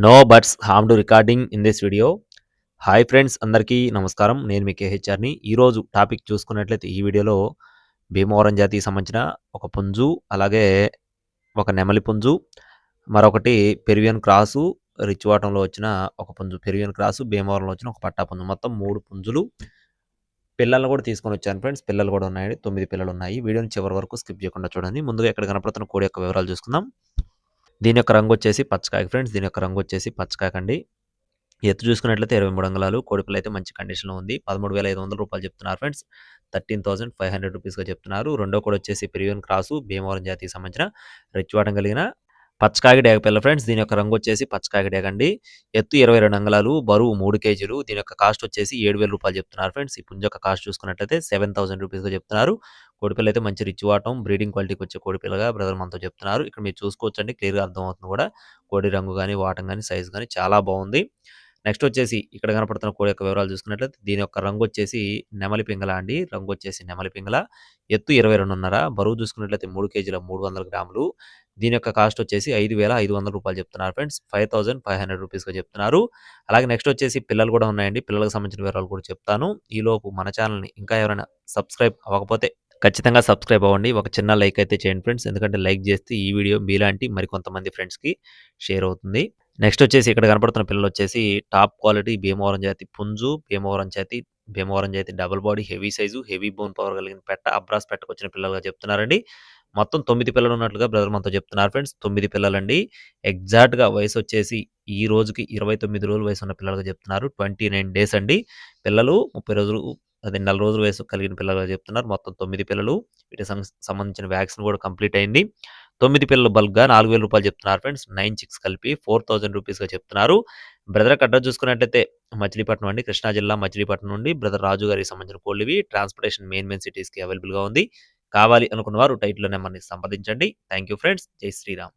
No buts harm to recording in this video. Hi friends, అందరికీ నమస్కారం. నేను మీ కేహెచ్ఆర్ని. ఈరోజు టాపిక్ చూసుకున్నట్లయితే ఈ వీడియోలో భీమవరం జాతికి సంబంధించిన ఒక పుంజు, అలాగే ఒక నెమలి పుంజు, మరొకటి పెరువియన్ క్రాసు, రిచ్వాటంలో వచ్చిన ఒక పుంజు, పెరువియన్ క్రాసు, భీమవరంలో వచ్చిన ఒక పట్టా పుంజు, మొత్తం 3 పుంజులు. పిల్లలను కూడా తీసుకొని వచ్చాను ఫ్రెండ్స్. పిల్లలు కూడా ఉన్నాయి, 9 పిల్లలు ఉన్నాయి. వీడియోని చివరి వరకు స్కిప్ చేయకుండా చూడండి. ముందుగా ఇక్కడ కనపడుతున్న కోడి యొక్క వివరాలు చూసుకుందాం. దీని యొక్క రంగు వచ్చేసి పచ్చకాయ ఫ్రెండ్స్. దీని యొక్క రంగు వచ్చేసి పచ్చకాయకండి. ఎత్తు చూసుకున్నట్లయితే 23 అంగుళాలు. కోడిపిల్ల అయితే మంచి కండిషన్‌లో ఉంది. రూ. 13,500 చెప్తున్నారు ఫ్రెండ్స్. 13,500 రూపీస్‌గా చెప్తున్నారు. రెండో కోడి వచ్చేసి పెరివియన్ క్రాసు, భీమవరం జాతికి సంబంధించిన రిచ్ వాటం కలిగిన పచ్చకాకి డేగ పిల్ల ఫ్రెండ్స్. దీని యొక్క రంగు వచ్చేసి పచ్చకాకి డేగ అండి. ఎత్తు 22 అంగుళాలు, బరువు 3 కేజీలు. దీని యొక్క కాస్ట్ వచ్చేసి రూ. 7,000 చెప్తున్నారు ఫ్రెండ్స్. ఈ పుంజు యొక్క కాస్ట్ చూసుకున్నట్లయితే 7,000 రూపీస్‌గా చెప్తున్నారు. కోడిపిల్ల అయితే మంచి రిచ్ వాటం, బ్రీడింగ్ క్వాలిటీకి వచ్చే కోడిపిల్లగా బ్రదర్ మనతో చెప్తున్నారు. ఇక్కడ మీరు చూసుకోవచ్చండి, క్లియర్‌గా అర్థమవుతుంది కూడా. కోడి రంగు గాని, వాటం గాని, సైజ్ గాని చాలా బాగుంది. నెక్స్ట్ వచ్చేసి ఇక్కడ కనపడుతున్న కోడి యొక్క వివరాలు చూసుకున్నట్లయితే దీని యొక్క రంగు వచ్చేసి నెమలి పింగళ అండి. రంగు వచ్చేసి నెమలి పింగళ. ఎత్తు 22.5, బరువు చూసుకున్నట్లయితే 3 కేజీల 300 గ్రాములు. దీని యొక్క కాస్ట్ వచ్చేసి రూ. 5,500 చెప్తున్నారు ఫ్రెండ్స్. 5,500 రూపీస్‌గా చెప్తున్నారు. అలాగే నెక్స్ట్ వచ్చేసి పిల్లలు కూడా ఉన్నాయండి. పిల్లలకు సంబంధించిన వివరాలు కూడా చెప్తాను. ఈలోపు మన ఛానల్‌ని ఇంకా ఎవరైనా సబ్స్క్రైబ్ అవ్వకపోతే ఖచ్చితంగా సబ్స్క్రైబ్ అవ్వండి. ఒక చిన్న లైక్ అయితే చేయండి ఫ్రెండ్స్. ఎందుకంటే లైక్ చేస్తే ఈ వీడియో మీలాంటి మరికొంతమంది ఫ్రెండ్స్‌కి షేర్ అవుతుంది. నెక్స్ట్ వచ్చేసి ఇక్కడ కనపడుతున్న పిల్లలొచ్చేసి టాప్ క్వాలిటీ భీమవరం జాతి పుంజు, భీమవరం జాతి double body, heavy size, heavy bone power కలిగిన పెట్ట, అబ్రాస్ పెట్టకొచ్చిన పిల్లలుగా చెప్తున్నారండి. మొత్తం 9 పిల్లలు ఉన్నట్లుగా బ్రదర్ మనతో చెప్తున్నారు ఫ్రెండ్స్. 9 పిల్లలండి. ఎగ్జాక్ట్‌గా వయసొచ్చేసి ఈ రోజుకి 29 రోజుల వయసున్న పిల్లలుగా చెప్తున్నారు. 29 డేస్ అండి. పిల్లలు 30 రోజులు, అదే నెల రోజుల వయసు కలిగిన పిల్లలుగా చెప్తున్నారు. మొత్తం 9 పిల్లలు. వీటికి సంబంధించిన వ్యాక్సిన్ కూడా కంప్లీట్ అయింది. 9 పిల్లలు బల్క్‌గా రూ. 4,000 చెప్తున్నారు ఫ్రెండ్స్. 9 చిక్స్ కలిపి 4,000 రూపీస్‌గా చెప్తున్నారు. బ్రదర్‌కి అడ్రస్ చూసుకున్నట్లయితే మచిలీపట్నం అండి. కృష్ణా జిల్లా మచిలీపట్నం నుండి బ్రదర్ రాజు గారికి సంబంధించిన కోళ్ళివి. ట్రాన్స్‌పోర్టేషన్ మెయిన్ సిటీస్‌కి అవైలబుల్‌గా ఉంది. కావాలి అనుకున్నవారు టైటిల్‌లో నెంబర్‌ని సంప్రదించండి. Thank you friends. జై శ్రీరామ్.